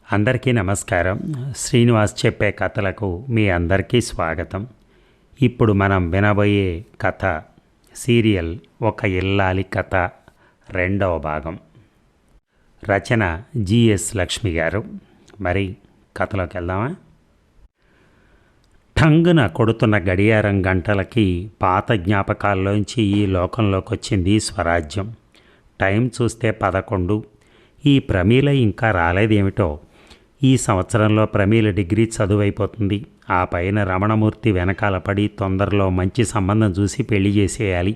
అందరికీ నమస్కారం. శ్రీనివాస్ చెప్పే కథలకు మీ అందరికీ స్వాగతం. ఇప్పుడు మనం వినబోయే కథ సీరియల్ ఒక ఇల్లాలి కథ రెండవ భాగం. రచన జిఎస్ లక్ష్మి గారు. మరి కథలోకి వెళ్దామా? ఠంగున కొడుతున్న గడియారం గంటలకి పాత జ్ఞాపకాల్లోంచి ఈ లోకంలోకి వచ్చింది స్వరాజ్యం. టైం చూస్తే 11. ఈ ప్రమీల ఇంకా రాలేదేమిటో. ఈ సంవత్సరంలో ప్రమీల డిగ్రీ చదువైపోతుంది. ఆ పైన రమణమూర్తి వెనకాల పడి తొందరలో మంచి సంబంధం చూసి పెళ్లి చేసేయాలి.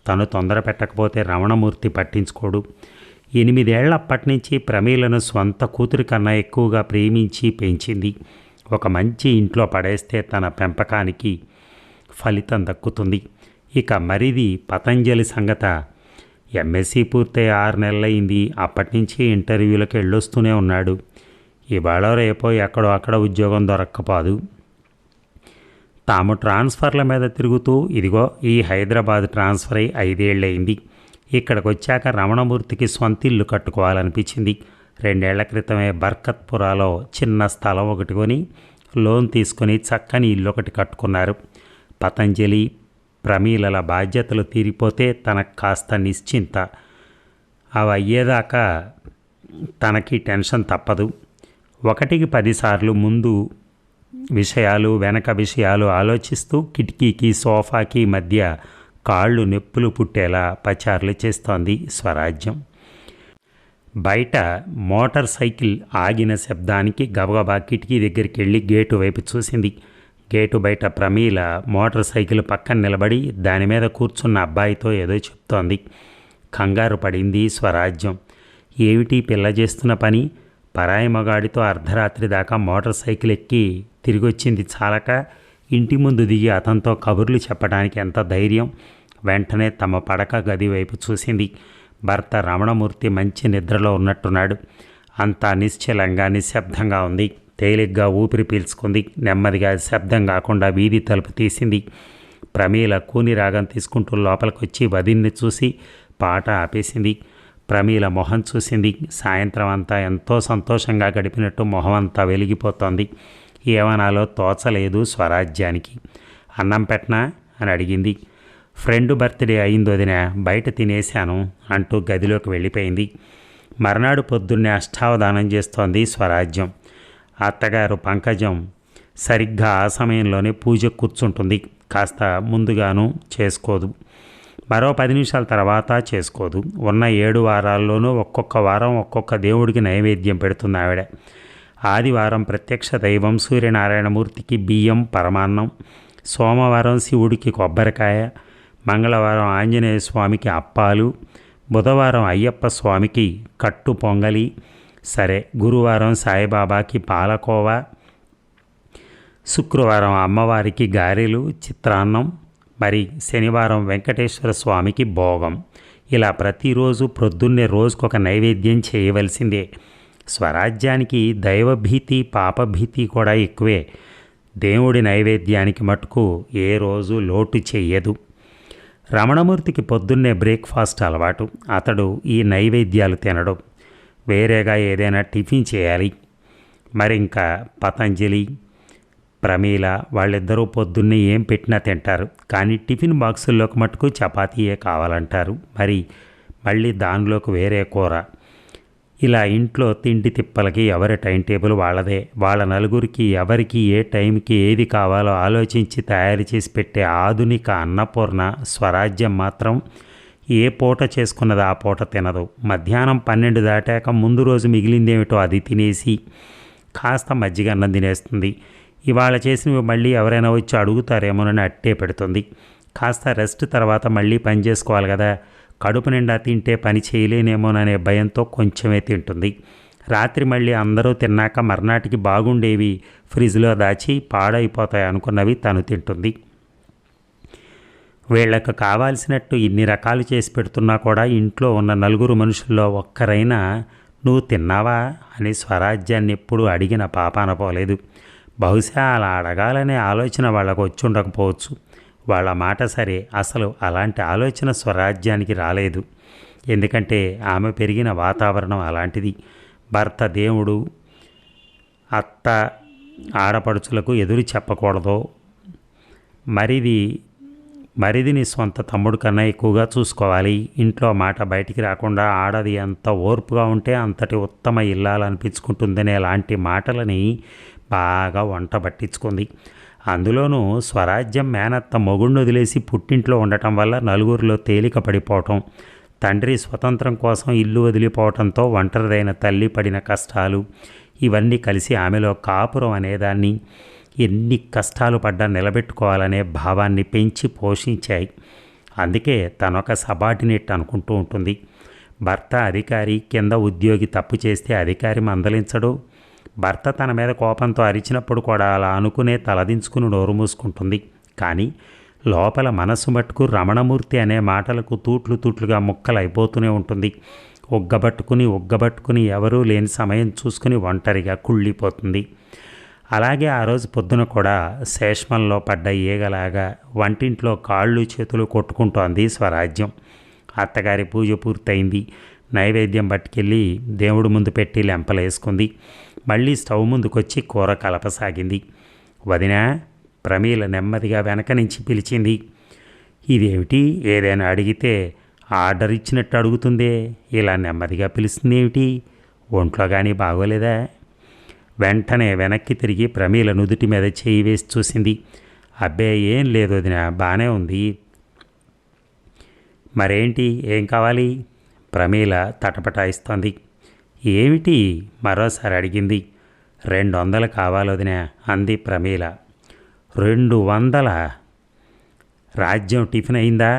తను తొందర పెట్టకపోతే రమణమూర్తి పట్టించుకోడు. 8 ఏళ్ల అప్పటినుంచి ప్రమీలను స్వంత కూతురి కన్నా ఎక్కువగా ప్రేమించి పెంచింది. ఒక మంచి ఇంట్లో పడేస్తే తన పెంపకానికి ఫలితం దక్కుతుంది. ఇక మరిది పతంజలి సంగత. ఎంఎస్సీ పూర్తయి 6 నెలలైంది. అప్పటి నుంచి ఇంటర్వ్యూలకు వెళ్ళొస్తూనే ఉన్నాడు. ఇవాళ రేపో ఎక్కడో అక్కడ ఉద్యోగం దొరక్కపోదు. తాము ట్రాన్స్ఫర్ల మీద తిరుగుతూ ఇదిగో ఈ హైదరాబాద్ ట్రాన్స్ఫర్ అయి 5 ఏళ్ళయింది. ఇక్కడికి వచ్చాక రమణమూర్తికి స్వంత ఇల్లు కట్టుకోవాలనిపించింది. 2 ఏళ్ల క్రితమే బర్కత్పురాలో చిన్న స్థలం ఒకటి కొని లోన్ తీసుకుని చక్కని ఇల్లు ఒకటి కట్టుకున్నారు. పతంజలి ప్రమీలల బాధ్యతలు తీరిపోతే తనకు కాస్త నిశ్చింత. అవి అయ్యేదాకా తనకి టెన్షన్ తప్పదు. 1కి 10 సార్లు ముందు విషయాలు వెనక విషయాలు ఆలోచిస్తూ కిటికీకి సోఫాకి మధ్య కాళ్ళు నొప్పులు పుట్టేలా పచారులు చేస్తోంది స్వరాజ్యం. బయట మోటార్ సైకిల్ ఆగిన శబ్దానికి గబగబా కిటికీ దగ్గరికి వెళ్ళి గేటు వైపు చూసింది. గేటు బయట ప్రమీల మోటార్ సైకిల్ పక్కన నిలబడి దాని మీద కూర్చున్న అబ్బాయితో ఏదో చెప్తోంది. కంగారు పడింది స్వరాజ్యం. ఏమిటి పిల్ల చేస్తున్న పని? పరాయి మగాడితో అర్ధరాత్రి దాకా మోటార్ సైకిల్ ఎక్కి తిరిగొచ్చింది చాలక ఇంటి ముందు దిగి అతనితో కబుర్లు చెప్పడానికి ఎంత ధైర్యం! వెంటనే తమ పడక గది వైపు చూసింది. భర్త రమణమూర్తి మంచి నిద్రలో ఉన్నట్టున్నాడు. అంతా నిశ్చలంగా నిశ్శబ్దంగా ఉంది. తేలిగ్గా ఊపిరి పీల్చుకుంది. నెమ్మదిగా శబ్దం కాకుండా వీధి తలుపు తీసింది. ప్రమీల కూని రాగం తీసుకుంటూ లోపలికి వచ్చి వదిన్ని చూసి పాట ఆపేసింది. ప్రమీల మొహం చూసింది. సాయంత్రం అంతా ఎంతో సంతోషంగా గడిపినట్టు మొహం అంతా వెలిగిపోతోంది. ఏమనాలో తోచలేదు స్వరాజ్యానికి. అన్నం పెట్టనా అని అడిగింది. ఫ్రెండ్ బర్త్డే అయింది వదిన, బయట తినేశాను అంటూ గదిలోకి వెళ్ళిపోయింది. మర్నాడు పొద్దున్నే అష్టావధానం చేస్తోంది స్వరాజ్యం. అత్తగారు పంకజం సరిగ్గా ఆ సమయంలోనే పూజ కూర్చుంటుంది. కాస్త ముందుగాను చేసుకోదు, మరో 10 నిమిషాల తర్వాత చేసుకోదు. ఉన్న 7 వారాల్లోనూ ఒక్కొక్క వారం ఒక్కొక్క దేవుడికి నైవేద్యం పెడుతుంది ఆవిడ. ఆదివారం ప్రత్యక్ష దైవం సూర్యనారాయణమూర్తికి బియ్యం పరమాన్నం, సోమవారం శివుడికి కొబ్బరికాయ, మంగళవారం ఆంజనేయ స్వామికి అప్పాలు, బుధవారం అయ్యప్ప స్వామికి కట్టు పొంగలి, సరే గురువారం సాయిబాబాకి పాలకోవా, శుక్రవారం అమ్మవారికి గారెలు చిత్రాన్నం, మరి శనివారం వెంకటేశ్వర స్వామికి భోగం. ఇలా ప్రతిరోజు ప్రొద్దున్నే రోజుకొక నైవేద్యం చేయవలసిందే. స్వరాజ్యానికి దైవభీతి పాపభీతి కూడా ఎక్కువే. దేవుడి నైవేద్యానికి మటుకు ఏ రోజు లోటు చెయ్యదు. రమణమూర్తికి పొద్దున్నే బ్రేక్ఫాస్ట్ అలవాటు. అతడు ఈ నైవేద్యాలు తినడు. వేరేగా ఏదైనా టిఫిన్ చేయాలి. మరింకా పతంజలి ప్రమీల వాళ్ళిద్దరూ పొద్దున్నే ఏం పెట్టినా తింటారు. కానీ టిఫిన్ బాక్సుల్లోకి మటుకు చపాతీయే కావాలంటారు. మళ్ళీ దానిలోకి వేరే కూర. ఇలా ఇంట్లో తిండి తిప్పలకి ఎవరి టైం టేబుల్ వాళ్ళదే. వాళ్ళ నలుగురికి ఎవరికి ఏ టైంకి ఏది కావాలో ఆలోచించి తయారు చేసి పెట్టే ఆధునిక అన్నపూర్ణ స్వరాజ్యం మాత్రం ఏ పూట చేసుకున్నది ఆ పూట తినదు. మధ్యాహ్నం 12 దాటాక ముందు రోజు మిగిలిందేమిటో అది తినేసి కాస్త మజ్జిగ అన్నం తినేస్తుంది. ఇవాళ చేసినవి మళ్ళీ ఎవరైనా వచ్చి అడుగుతారేమోనని అట్టే పెడుతుంది. కాస్త రెస్ట్ తర్వాత మళ్ళీ పని చేసుకోవాలి కదా, కడుపు నిండా తింటే పని చేయలేనేమోననే భయంతో కొంచెమే తింటుంది. రాత్రి మళ్ళీ అందరూ తిన్నాక మర్నాటికి బాగుండేవి ఫ్రిడ్జ్లో దాచి పాడైపోతాయి అనుకున్నవి తను తింటుంది. వీళ్లకు కావాల్సినట్టు ఇన్ని రకాలు చేసి పెడుతున్నా కూడా ఇంట్లో ఉన్న 4 మనుషుల్లో ఒక్కరైనా నువ్వు తిన్నావా అని స్వరాజ్యాన్ని ఎప్పుడూ అడిగిన పాపాన పోలేదు. బహుశా అలా అడగాలనే ఆలోచన వాళ్ళకు వచ్చి ఉండకపోవచ్చు. వాళ్ళ మాట సరే, అసలు అలాంటి ఆలోచన స్వరాజ్యానికి రాలేదు. ఎందుకంటే ఆమె పెరిగిన వాతావరణం అలాంటిది. భర్త దేవుడు అత్త ఆడపడుచులకు ఎదురు చెప్పకూడదు, మరిది మరిదిని సొంత తమ్ముడు కన్నా ఎక్కువగా చూసుకోవాలి, ఇంట్లో మాట బయటికి రాకుండా ఆడది ఎంత ఓర్పుగా ఉంటే అంతటి ఉత్తమ ఇల్లాలనిపించుకుంటుందనే లాంటి మాటలని బాగా వంట పట్టించుకుంది. అందులోనూ స్వరాజ్యం మేనత్త మొగుడిని వదిలేసి పుట్టింట్లో ఉండటం వల్ల నలుగురిలో తేలిక పడిపోవటం, తండ్రి స్వతంత్రం కోసం ఇల్లు వదిలిపోవటంతో ఒంటరిదైన తల్లి పడిన కష్టాలు ఇవన్నీ కలిసి ఆమెలో కాపురం అనేదాన్ని, ఎన్ని కష్టాలు పడ్డా నిలబెట్టుకోవాలనే భావాన్ని పెంచి పోషించాయి. అందుకే తనొక సబార్డినేట్ అనుకుంటూ ఉంటుంది. భర్త అధికారి, కింద ఉద్యోగి తప్పు చేస్తే అధికారి మందలించడు. భర్త తన మీద కోపంతో అరిచినప్పుడు కూడా అలా అనుకునే తలదించుకుని నోరు మూసుకుంటుంది. కానీ లోపల మనస్సు మట్టుకు రమణమూర్తి అనే మాటలకు తూట్లు తూట్లుగా ముక్కలు అయిపోతూనే ఉంటుంది. ఉగ్గబట్టుకుని ఎవరూ లేని సమయం చూసుకుని ఒంటరిగా కుళ్ళిపోతుంది. అలాగే ఆ రోజు పొద్దున కూడా శేష్మంలో పడ్డ ఈగలాగా వంటింట్లో కాళ్ళు చేతులు కొట్టుకుంటోంది స్వరాజ్యం. అత్తగారి పూజ పూర్తయింది. నైవేద్యం పట్టుకెళ్ళి దేవుడి ముందు పెట్టి లెంపలేసుకుంది. మళ్ళీ స్టవ్ ముందుకొచ్చి కూర కలపసాగింది. వదినా, ప్రమీల నెమ్మదిగా వెనక నుంచి పిలిచింది. ఇదేమిటి, ఏదైనా అడిగితే ఆర్డర్ ఇచ్చినట్టు అడుగుతుందే, ఇలా నెమ్మదిగా పిలుస్తుందేమిటి, ఒంట్లో కానీ బాగోలేదా? వెంటనే వెనక్కి తిరిగి ప్రమీల నుదుటి మీద చేయి వేసి చూసింది. అబ్బే, ఏం లేదు వదిన, బాగానే ఉంది. మరేంటి, ఏం కావాలి? ప్రమీల తటపటాయిస్తోంది. ఏమిటి, మరోసారి అడిగింది. 200 కావాలి వదిన, అంది ప్రమీల. 200? రాజ్యం టిఫిన్ అయిందా?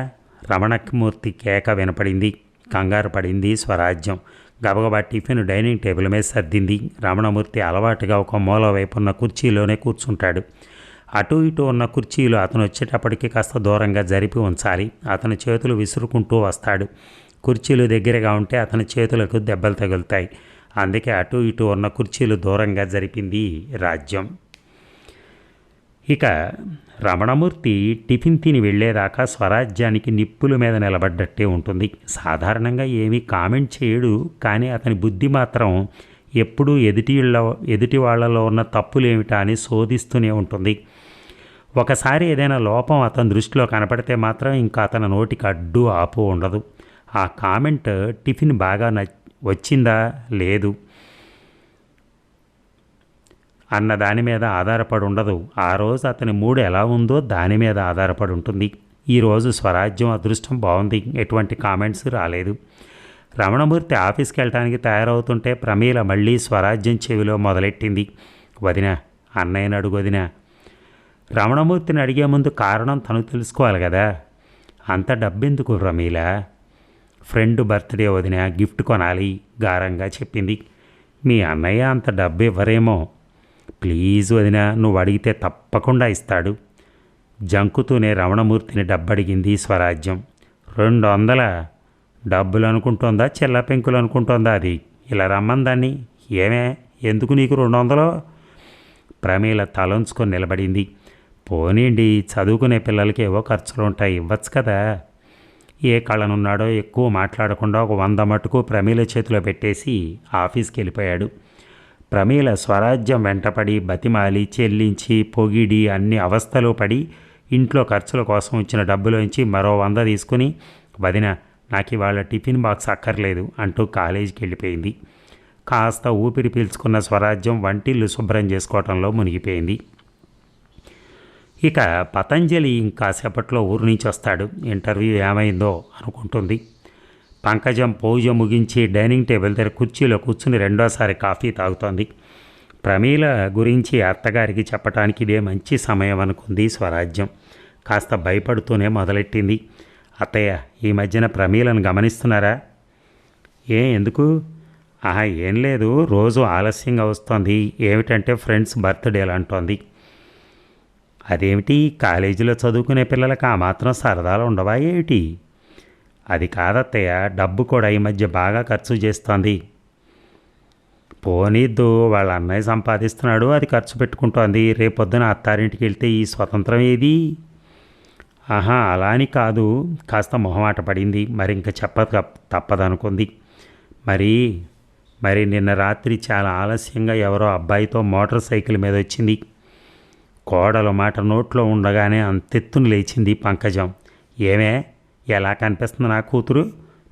రమణమూర్తి కేక వినపడింది. కంగారు పడింది స్వరాజ్యం. గబగబా టిఫిన్ డైనింగ్ టేబుల్ మీద సర్దింది. రమణమూర్తి అలవాటుగా ఒక మూల వైపు ఉన్న కుర్చీలోనే కూర్చుంటాడు. అటు ఇటు ఉన్న కుర్చీలు అతను వచ్చేటప్పటికి కాస్త దూరంగా జరిపి ఉంచాలి. అతని చేతులు విసురుకుంటూ వస్తాడు. కుర్చీలు దగ్గరగా ఉంటే అతని చేతులకు దెబ్బలు తగులుతాయి. అందుకే అటు ఇటు ఉన్న కుర్చీలు దూరంగా జరిపింది రాజ్యం. ఇక రమణమూర్తి టిఫిన్ తిని వెళ్ళేదాకా స్వరాజ్యానికి నిప్పుల మీద నిలబడ్డట్టే ఉంటుంది. సాధారణంగా ఏమీ కామెంట్ చేయడు, కానీ అతని బుద్ధి మాత్రం ఎప్పుడూ ఎదుటి వాళ్లలో ఉన్న తప్పులేమిటా అని శోధిస్తూనే ఉంటుంది. ఒకసారి ఏదైనా లోపం అతని దృష్టిలో కనపడితే మాత్రం ఇంకా అతని నోటికి అడ్డు ఆపు ఉండదు. ఆ కామెంట్ టిఫిన్ బాగా వచ్చిందా లేదు అన్న దాని మీద ఆధారపడి ఉండదు. ఆ రోజు అతని మూడు ఎలా ఉందో దాని మీద ఆధారపడి ఉంటుంది. ఈరోజు స్వరాజ్యం అదృష్టం బాగుంది, ఎటువంటి కామెంట్స్ రాలేదు. రమణమూర్తి ఆఫీస్కి వెళ్ళడానికి తయారవుతుంటే ప్రమీల మళ్ళీ స్వరాజ్యం చెవిలో మొదలెట్టింది. వదిన, అన్నయ్యని అడుగు వదిన. రమణమూర్తిని అడిగే ముందు కారణం తను తెలుసుకోవాలి కదా. అంత డబ్బెందుకు ప్రమీల? ఫ్రెండ్ బర్త్డే వదిన, గిఫ్ట్ కొనాలి గారంగా చెప్పింది. మీ అన్నయ్య అంత డబ్బు ఇవ్వరేమో. ప్లీజ్ వదిన, నువ్వు అడిగితే తప్పకుండా ఇస్తాడు. జంకుతూనే రమణమూర్తిని డబ్బడిగింది స్వరాజ్యం. 200? డబ్బులు అనుకుంటోందా, చెల్ల పెంకులు అనుకుంటోందా? అది ఇలా రమ్మందాన్ని. ఏమే, ఎందుకు నీకు 200? ప్రమీల తలంచుకొని నిలబడింది. పోనీండి, చదువుకునే పిల్లలకి ఏవో ఖర్చులు ఉంటాయి, ఇవ్వచ్చు కదా. ఏ కళనున్నాడో ఎక్కువ మాట్లాడకుండా ఒక 100 మటుకు ప్రమీల చేతిలో పెట్టేసి ఆఫీస్కి వెళ్ళిపోయాడు. ప్రమీల స్వరాజ్యం వెంటపడి బతిమాలి చెల్లించి పొగిడి అన్ని అవస్థలు పడి ఇంట్లో ఖర్చుల కోసం ఇచ్చిన డబ్బులోంచి మరో 100 తీసుకుని, వదిన నాకు ఇవాళ టిఫిన్ బాక్స్ అక్కర్లేదు అంటూ కాలేజీకి వెళ్ళిపోయింది. కాస్త ఊపిరి పీల్చుకున్న స్వరాజ్యం వంటిల్లు శుభ్రం చేసుకోవటంలో మునిగిపోయింది. ఇక పతంజలి ఇంకాసేపట్లో ఊరు నుంచి వస్తాడు. ఇంటర్వ్యూ ఏమైందో అనుకుంటుంది. పంకజం పూజ ముగించి డైనింగ్ టేబుల్ దగ్గర కుర్చీలో కూర్చుని రెండోసారి కాఫీ తాగుతోంది. ప్రమీల గురించి అత్తగారికి చెప్పడానికి ఇదే మంచి సమయం అనుకుంది స్వరాజ్యం. కాస్త భయపడుతూనే మొదలెట్టింది. అత్తయ్య, ఈ మధ్యన ప్రమీలను గమనిస్తున్నారా? ఎందుకు? ఏం లేదు, రోజు ఆలస్యంగా వస్తోంది. ఏమిటంటే ఫ్రెండ్స్ బర్త్డేలు అంటోంది. అదేమిటి, కాలేజీలో చదువుకునే పిల్లలకు ఆ మాత్రం సరదాలు ఉండవా ఏమిటి? అది కాదత్తయ్య, డబ్బు కూడా ఈ మధ్య బాగా ఖర్చు చేస్తోంది. పోనీద్దు, వాళ్ళ అన్నయ్య సంపాదిస్తున్నాడు, అది ఖర్చు పెట్టుకుంటోంది. రేపొద్దున అత్తారింటికి వెళ్తే ఈ స్వతంత్రం ఏది? అలా అని కాదు, కాస్త మొహమాట పడింది. మరి ఇంకా తప్పదనుకుంది. మరి నిన్న రాత్రి చాలా ఆలస్యంగా ఎవరో అబ్బాయితో మోటార్ సైకిల్ మీద వచ్చింది. కోడలు మాట నోట్లో ఉండగానే అంతెత్తును లేచింది పంకజం. ఏమే, ఎలా కనిపిస్తుంది నా కూతురు?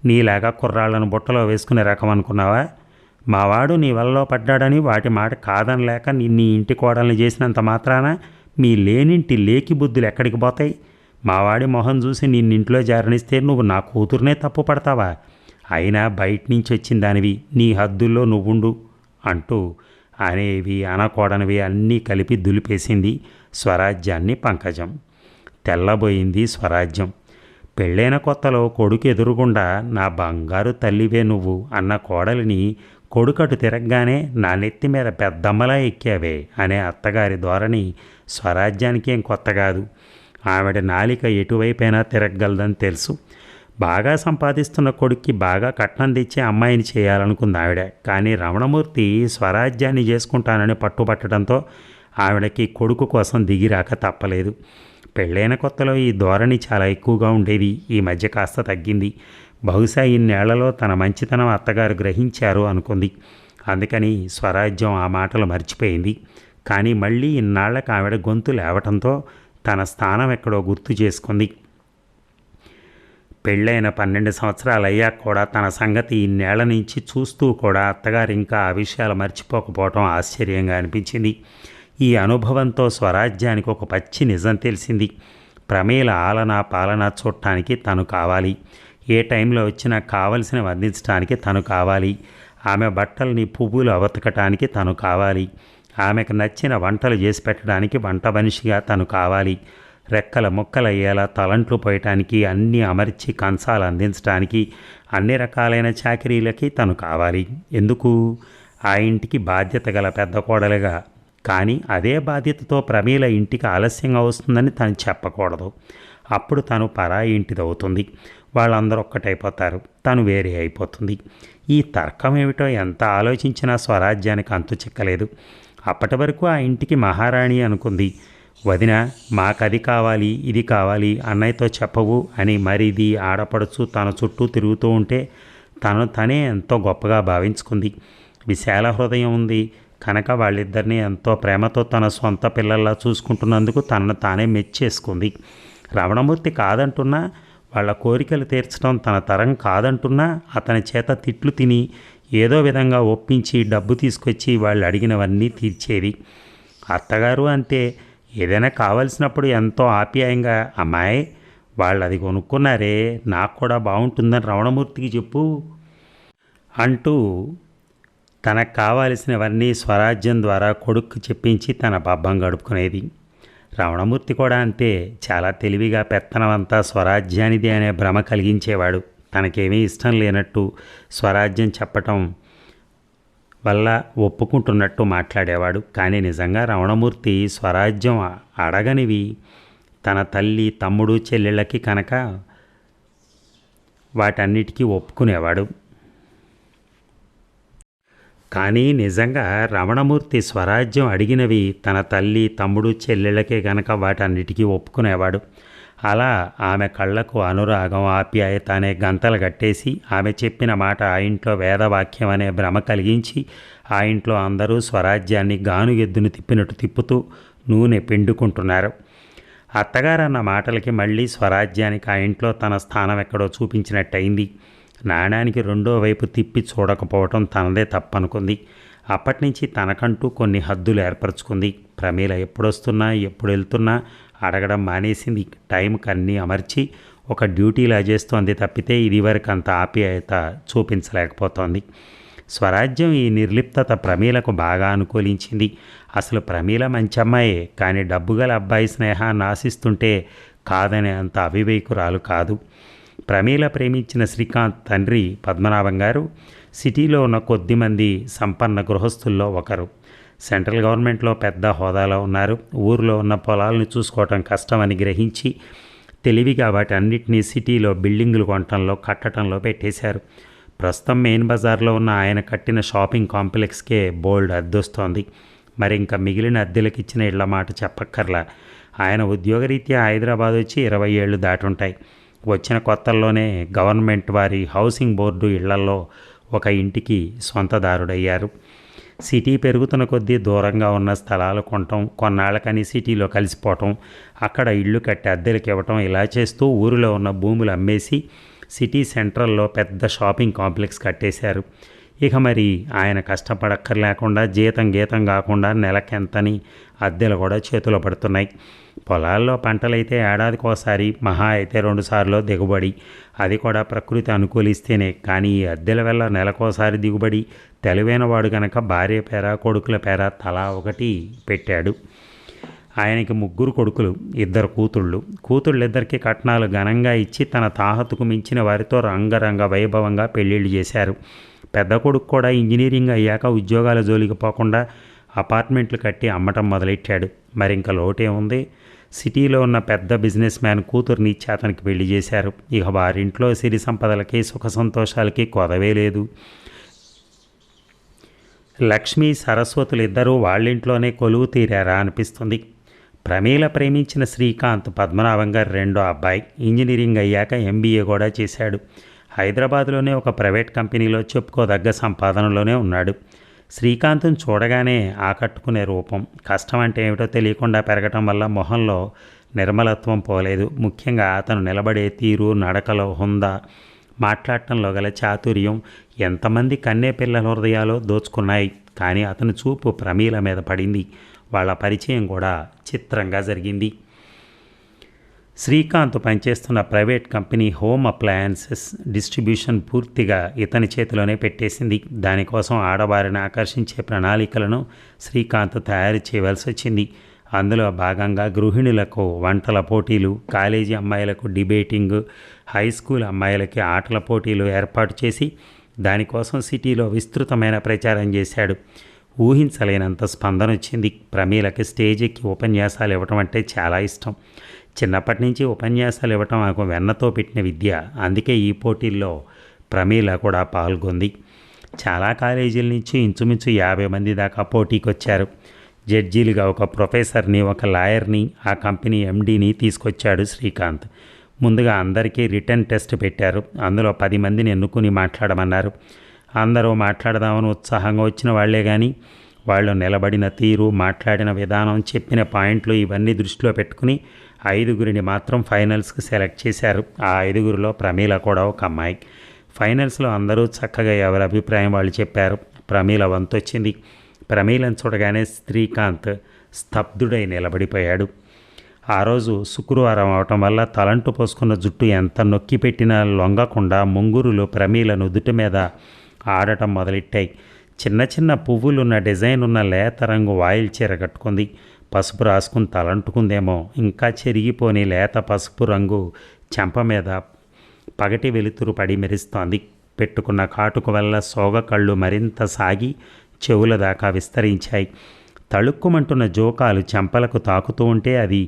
నీలాగా కుర్రాళ్ళను బుట్టలో వేసుకునే రకం అనుకున్నావా? మావాడు నీ వలలో పడ్డాడని వాటి మాట కాదనలేక నీ ఇంటి కోడల్ని చేసినంత మాత్రాన మీ లేనింటి లేకి బుద్ధులు ఎక్కడికి పోతాయి? మావాడి మొహం చూసి నిన్నింట్లో జారనిస్తే నువ్వు నా కూతురునే తప్పు పడతావా? అయినా బయట నుంచి వచ్చిన దానివి, నీ హద్దుల్లో నువ్వుండు అంటూ అనేవి అనకూడనివి అన్నీ కలిపి దులిపేసింది స్వరాజ్యాన్ని పంకజం. తెల్లబోయింది స్వరాజ్యం. పెళ్ళైన కొత్తలో కొడుకు ఎదురుగుండా నా బంగారు తల్లివే నువ్వు అన్న కోడలిని కొడుకటు తిరగగానే నా నెత్తి మీద పెద్దమ్మలా ఎక్కావే అనే అత్తగారి ధోరణి స్వరాజ్యానికి ఏం కొత్త కాదు. ఆవిడ నాలిక ఎటువైపైనా తిరగగలదని తెలుసు. బాగా సంపాదిస్తున్న కొడుక్కి బాగా కట్నం తెచ్చి అమ్మాయిని చేయాలనుకుంది ఆవిడ. కానీ రమణమూర్తి స్వరాజ్యాన్ని చేసుకుంటానని పట్టుబట్టడంతో ఆవిడకి కొడుకు కోసం దిగిరాక తప్పలేదు. పెళ్ళైన కొత్తలో ఈ ధోరణి చాలా ఎక్కువగా ఉండేది. ఈ మధ్య కాస్త తగ్గింది. బహుశా ఇన్నేళ్లలో తన మంచితనం అత్తగారు గ్రహించారు అనుకుంది. అందుకని స్వరాజ్యం ఆ మాటలు మర్చిపోయింది. కానీ మళ్ళీ ఇన్నాళ్లకు ఆవిడ గొంతు లేవటంతో తన స్థానం ఎక్కడో గుర్తు చేసుకుంది. పెళ్ళైన 12 సంవత్సరాలు అయ్యాక కూడా తన సంగతి ఇన్నేళ్ల నుంచి చూస్తూ కూడా అత్తగారు ఇంకా ఆ విషయాలు మర్చిపోకపోవటం ఆశ్చర్యంగా అనిపించింది. ఈ అనుభవంతో స్వరాజ్యానికి ఒక పచ్చి నిజం తెలిసింది. ప్రమీల ఆలనా పాలనా చూడటానికి తను కావాలి. ఏ టైంలో వచ్చినా కావలసినవి అందించడానికి తను కావాలి. ఆమె బట్టల్ని పువ్వులు అవతకటానికి తను కావాలి. ఆమెకు నచ్చిన వంటలు చేసి పెట్టడానికి వంట మనిషిగా తను కావాలి. రెక్కల ముక్కలయ్యేలా తలంట్లు పోయటానికి, అన్నీ అమర్చి కంచాలు అందించడానికి, అన్ని రకాలైన చాకరీలకి తను కావాలి. ఎందుకు? ఆ ఇంటికి బాధ్యత గల పెద్ద కోడలుగా. కానీ అదే బాధ్యతతో ప్రమీల ఇంటికి ఆలస్యంగా వస్తుందని తను చెప్పకూడదు. అప్పుడు తను పరాయి ఇంటిదవుతుంది. వాళ్ళందరూ ఒక్కటైపోతారు. తను వేరే అయిపోతుంది. ఈ తర్కం ఏమిటో ఎంత ఆలోచించినా స్వరాజ్యానికి అంతు చిక్కలేదు. అప్పటి వరకు ఆ ఇంటికి మహారాణి అనుకుంది. వదిన, మాకది కావాలి, ఇది కావాలి, అన్నయ్యతో చెప్పవు అని మరిది ఆడపడుచు తన చుట్టూ తిరుగుతూ ఉంటే తను తనే ఎంతో గొప్పగా భావించుకుంది. విశాల హృదయం ఉంది కనుక వాళ్ళిద్దరినీ ఎంతో ప్రేమతో తన సొంత పిల్లల్లా చూసుకుంటున్నందుకు తనను తానే మెచ్చేసుకుంది. రమణమూర్తి కాదంటున్నా, వాళ్ళ కోరికలు తీర్చడం తన తరం కాదంటున్నా అతని చేత తిట్లు తిని ఏదో విధంగా ఒప్పించి డబ్బు తీసుకొచ్చి వాళ్ళు అడిగినవన్నీ తీర్చేది. అత్తగారు అంతే. ఏదైనా కావలసినప్పుడు ఎంతో ఆప్యాయంగా, అమ్మాయి వాళ్ళు అది కొనుక్కున్నారే, నాకు కూడా బాగుంటుందని రమణమూర్తికి చెప్పు అంటూ తనకు కావలసినవన్నీ స్వరాజ్యం ద్వారా కొడుక్కు చెప్పించి తన పబ్బం గడుపుకునేది. రమణమూర్తి కూడా అంతే. చాలా తెలివిగా పెత్తనమంతా స్వరాజ్యానిది అనే భ్రమ కలిగించేవాడు. తనకేమీ ఇష్టం లేనట్టు స్వరాజ్యం చెప్పటం వల్ల ఒప్పుకుంటున్నట్టు మాట్లాడేవాడు. కానీ నిజంగా రమణమూర్తి స్వరాజ్యం అడగనివి తన తల్లి, తమ్ముడు, చెల్లెళ్ళకి కనుక వాటన్నిటికీ ఒప్పుకునేవాడు. కానీ నిజంగా రమణమూర్తి స్వరాజ్యం అడిగినవి తన తల్లి, తమ్ముడు, చెల్లెళ్ళకే గనక వాటన్నిటికీ ఒప్పుకునేవాడు. అలా ఆమె కళ్ళకు అనురాగం, ఆప్యాయత అనే గంతలు కట్టేసి ఆమె చెప్పిన మాట ఆ ఇంట్లో వేదవాక్యం అనే భ్రమ కలిగించి ఆ ఇంట్లో అందరూ స్వరాజ్యాన్ని గానుగెద్దును తిప్పినట్టు తిప్పుతూ నూనె పిండుకుంటున్నారు. అత్తగారన్న మాటలకి మళ్ళీ స్వరాజ్యానికి ఆ ఇంట్లో తన స్థానం ఎక్కడో చూపించినట్టయింది. నాణానికి రెండో వైపు తిప్పి చూడకపోవటం తనదే తప్పనుకుంది. అప్పటినుంచి తనకంటూ కొన్ని హద్దులు ఏర్పరచుకుంది. ప్రమీల ఎప్పుడొస్తున్నా ఎప్పుడు వెళ్తున్నా అడగడం మానేసింది. టైంకి అన్నీ అమర్చి ఒక డ్యూటీలా చేస్తోంది తప్పితే ఇదివరకు అంత ఆప్యాయత చూపించలేకపోతోంది. స్వరాజ్యం ఈ నిర్లిప్తత ప్రమీలకు బాగా అనుకూలించింది. అసలు ప్రమీల మంచి అమ్మాయే, కానీ డబ్బుగల అబ్బాయి స్నేహాన్ని ఆశిస్తుంటే కాదనే అంత అవివేకురాలు కాదు. ప్రమీల ప్రేమించిన శ్రీకాంత్ తండ్రి పద్మనాభం గారు సిటీలో ఉన్న కొద్దిమంది సంపన్న గృహస్థుల్లో ఒకరు. సెంట్రల్ గవర్నమెంట్లో పెద్ద హోదాలో ఉన్నారు. ఊరిలో ఉన్న పొలాలను చూసుకోవటం కష్టమని గ్రహించి తెలివిగా వాటన్నిటినీ సిటీలో బిల్డింగులు కొనటంలో, కట్టడంలో పెట్టేశారు. ప్రస్తుతం మెయిన్ బజార్లో ఉన్న ఆయన కట్టిన షాపింగ్ కాంప్లెక్స్కే బోల్డ్ అద్దొస్తోంది. మరి ఇంకా మిగిలిన అద్దెలకు ఇచ్చిన ఇళ్ల మాట చెప్పక్కర్లా. ఆయన ఉద్యోగరీత్యా హైదరాబాద్ వచ్చి 20 ఏళ్ళు దాటుంటాయి. వచ్చిన కొత్తల్లోనే గవర్నమెంట్ వారి హౌసింగ్ బోర్డు ఇళ్లలో ఒక ఇంటికి సొంతదారుడయ్యారు. సిటీ పెరుగుతున్న కొద్దీ దూరంగా ఉన్న స్థలాలు కొనటం, కొన్నాళ్ళకని సిటీలో కలిసిపోవటం, అక్కడ ఇళ్ళు కట్టి అద్దెలకు ఇవ్వటం, ఇలా చేస్తూ ఊరిలో ఉన్న భూములు అమ్మేసి సిటీ సెంట్రల్లో పెద్ద షాపింగ్ కాంప్లెక్స్ కట్టేశారు. ఇక మరి ఆయన కష్టపడక్కర్లేకుండా జీతం గీతం కాకుండా నెలకెంతని అద్దెలు కూడా చేతిలో పడుతున్నాయి. పొలాల్లో పంటలైతే ఏడాదికోసారి, మహా అయితే 2 సార్లు దిగుబడి, అది కూడా ప్రకృతి అనుకూలిస్తేనే. కానీ ఈ అద్దెల వల్ల నెలకోసారి దిగుబడి. తెలివైన వాడు గనక భార్య పేర కొడుకుల పేర తలా ఒకటి పెట్టాడు. ఆయనకి 3 కొడుకులు, 2 కూతుళ్ళు. కూతుళ్ళిద్దరికీ కట్నాలు ఘనంగా ఇచ్చి తన తాహతుకు మించిన వారితో రంగరంగ వైభవంగా పెళ్ళిళ్ళు చేశారు. పెద్ద కొడుకు కూడా ఇంజనీరింగ్ అయ్యాక ఉద్యోగాల జోలికి పోకుండా అపార్ట్మెంట్లు కట్టి అమ్మటం మొదలెట్టాడు. మరింక లోటే ఉంది. సిటీలో ఉన్న పెద్ద బిజినెస్ మ్యాన్ కూతుర్ని ఇచ్చి అతనికి పెళ్లి చేశారు. ఇక వారింట్లో సిరి సంపదలకి సుఖ సంతోషాలకి కొదవే లేదు. లక్ష్మి సరస్వతులు ఇద్దరూ వాళ్ళింట్లోనే కొలువు తీరారా అనిపిస్తుంది. ప్రమీల ప్రేమించిన శ్రీకాంత్ పద్మనాభం గారు రెండో అబ్బాయి. ఇంజనీరింగ్ అయ్యాక ఎంబీఏ కూడా చేశాడు. హైదరాబాద్లోనే ఒక ప్రైవేట్ కంపెనీలో చెప్పుకోదగ్గ సంపాదనలోనే ఉన్నాడు. శ్రీకాంత్ను చూడగానే ఆకట్టుకునే రూపం. కష్టం అంటే ఏమిటో తెలియకుండా పెరగటం వల్ల మొహంలో నిర్మలత్వం పోలేదు. ముఖ్యంగా అతను నిలబడే తీరు, నడకలో హుందా, మాట్లాడటంలో గల చాతుర్యం ఎంతమంది కన్నే పిల్లల హృదయాలో దోచుకున్నాయి. కానీ అతని చూపు ప్రమీల మీద పడింది. వాళ్ళ పరిచయం కూడా చిత్రంగా జరిగింది. శ్రీకాంత్ పనిచేస్తున్న private company home appliances distribution పూర్తిగా ఇతని చేతిలోనే పెట్టేసింది. దానికోసం ఆడవారిని ఆకర్షించే ప్రణాళికలను శ్రీకాంత్ తయారు చేయవలసి వచ్చింది. అందులో భాగంగా గృహిణులకు వంటల పోటీలు, కాలేజీ అమ్మాయిలకు డిబేటింగ్, హై స్కూల్ అమ్మాయిలకి ఆటల పోటీలు ఏర్పాటు చేసి దానికోసం సిటీలో విస్తృతమైన ప్రచారం చేశాడు. ఊహించలేనంత స్పందన వచ్చింది. ప్రమీలకి స్టేజ్ ఎక్కి ఉపన్యాసాలు ఇవ్వటం అంటే చాలా ఇష్టం. చిన్నప్పటి నుంచి ఉపన్యాసాలు ఇవ్వటం ఆమెకు వెన్నతో పెట్టిన విద్య. అందుకే ఈ పోటీల్లో ప్రమీల కూడా పాల్గొంది. చాలా కాలేజీల నుంచి ఇంచుమించు 50 మంది దాకా పోటీకి వచ్చారు. జడ్జీలుగా ఒక ప్రొఫెసర్ని, ఒక లాయర్ని, ఆ కంపెనీ ఎండీని తీసుకొచ్చాడు శ్రీకాంత్. ముందుగా అందరికీ రిటర్న్ టెస్ట్ పెట్టారు. అందులో 10 మందిని ఎన్నుకుని మాట్లాడమన్నారు. అందరూ మాట్లాడదామని ఉత్సాహంగా వచ్చిన వాళ్లే కానీ వాళ్ళు నిలబడిన తీరు, మాట్లాడిన విధానం, చెప్పిన పాయింట్లు ఇవన్నీ దృష్టిలో పెట్టుకుని 5గురిని మాత్రం ఫైనల్స్కి సెలెక్ట్ చేశారు. ఆ 5గురిలో ప్రమీల కూడా ఒక అమ్మాయి. ఫైనల్స్లో అందరూ చక్కగా ఎవరి అభిప్రాయం వాళ్ళు చెప్పారు. ప్రమీల వంతు వచ్చింది. ప్రమీలను చూడగానే శ్రీకాంత్ స్తబ్దుడై నిలబడిపోయాడు. ఆ రోజు శుక్రవారం అవటం వల్ల తలంటు పోసుకున్న జుట్టు ఎంత నొక్కి పెట్టినా లొంగకుండా ముంగురులు ప్రమీల నుదుటి మీద ఆడటం మొదలెట్టాయి. చిన్న చిన్న పువ్వులున్న డిజైన్ ఉన్న లేత రంగు వాయిల్ చీర కట్టుకుంది. పసుపు రాసుకుని తలంటుకుందేమో. ఇంకా చెరిగిపోని లేత పసుపు రంగు చెంప మీద పగటి వెలుతురు పడి మెరుస్తోంది. పెట్టుకున్న కాటుక వల్ల సోగ కళ్ళు మరింత సాగి చెవుల దాకా విస్తరించాయి. తళుక్కుమంటున్న జోకాలు చెంపలకు తాకుతూ ఉంటే అది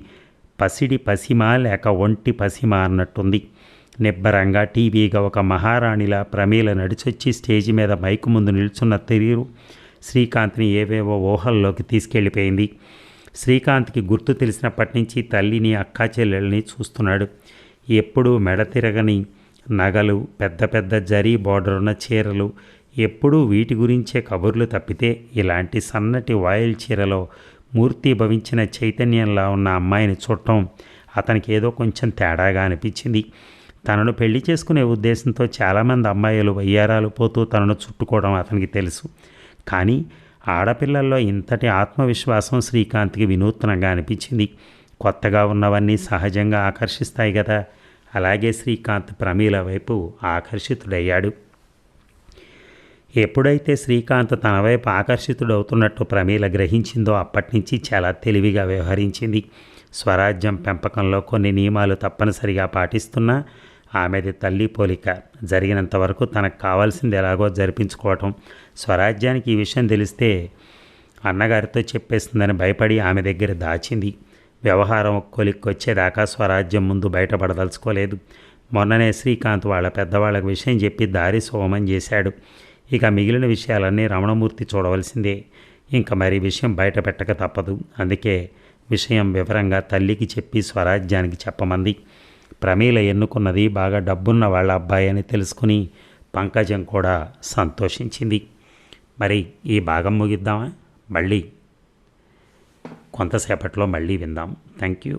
పసిడి పసిమా లేక ఒంటి పసిమా అన్నట్టుంది. నిబ్బరంగా టీవీగా ఒక మహారాణిలా ప్రమీల నడిచొచ్చి స్టేజి మీద మైకు ముందు నిల్చున్న తీరు శ్రీకాంత్ని ఏవేవో ఊహల్లోకి తీసుకెళ్ళిపోయింది. శ్రీకాంత్కి గుర్తు తెలిసినప్పటి నుంచి తల్లిని, అక్కా చెల్లెల్ని చూస్తున్నాడు. ఎప్పుడూ మెడ తిరగని నగలు, పెద్ద పెద్ద జరీ బోర్డరున్న చీరలు, ఎప్పుడూ వీటి గురించే కబుర్లు తప్పితే ఇలాంటి సన్నటి వాయిల్ చీరలో మూర్తిభవించిన చైతన్యంలా ఉన్న అమ్మాయిని చూడటం అతనికి ఏదో కొంచెం తేడాగా అనిపించింది. తనను పెళ్లి చేసుకునే ఉద్దేశంతో చాలామంది అమ్మాయిలు వయ్యారాలు పోతూ తనను చుట్టుకోవడం అతనికి తెలుసు. కానీ ఆడపిల్లల్లో ఇంతటి ఆత్మవిశ్వాసం శ్రీకాంత్కి వినూత్నంగా అనిపించింది. కొత్తగా ఉన్నవన్నీ సహజంగా ఆకర్షిస్తాయి కదా. అలాగే శ్రీకాంత్ ప్రమీల వైపు ఆకర్షితుడయ్యాడు. ఎప్పుడైతే శ్రీకాంత్ తన వైపు ఆకర్షితుడవుతున్నట్టు ప్రమీల గ్రహించిందో అప్పటినుంచి చాలా తెలివిగా వ్యవహరించింది. స్వరాజ్యం పెంపకంలో కొన్ని నియమాలు తప్పనిసరిగా పాటిస్తున్నా ఆమెది తల్లి పోలిక. జరిగినంత వరకు తనకు కావాల్సింది ఎలాగో జరిపించుకోవటం. స్వరాజ్యానికి ఈ విషయం తెలిస్తే అన్నగారితో చెప్పేస్తుందని భయపడి ఆమె దగ్గర దాచింది. వ్యవహారం కొలిక్కొచ్చేదాకా స్వరాజ్యం ముందు బయటపడదలుచుకోలేదు. మొన్ననే శ్రీకాంత్ వాళ్ళ పెద్దవాళ్ళకి విషయం చెప్పి దారి సోమం చేశాడు. ఇక మిగిలిన విషయాలన్నీ రమణమూర్తి చూడవలసిందే. ఇంకా మరి విషయం బయట పెట్టక తప్పదు. అందుకే విషయం వివరంగా తల్లికి చెప్పి స్వరాజ్యానికి చెప్పమంది. ప్రమీల ఎన్నుకున్నది బాగా డబ్బున్న వాళ్ళ అబ్బాయి అని తెలుసుకుని పంకజం కూడా సంతోషించింది. మరి ఈ భాగం ముగిద్దామా? మళ్ళీ కొంతసేపట్లో మళ్ళీ విందాం. Thank you.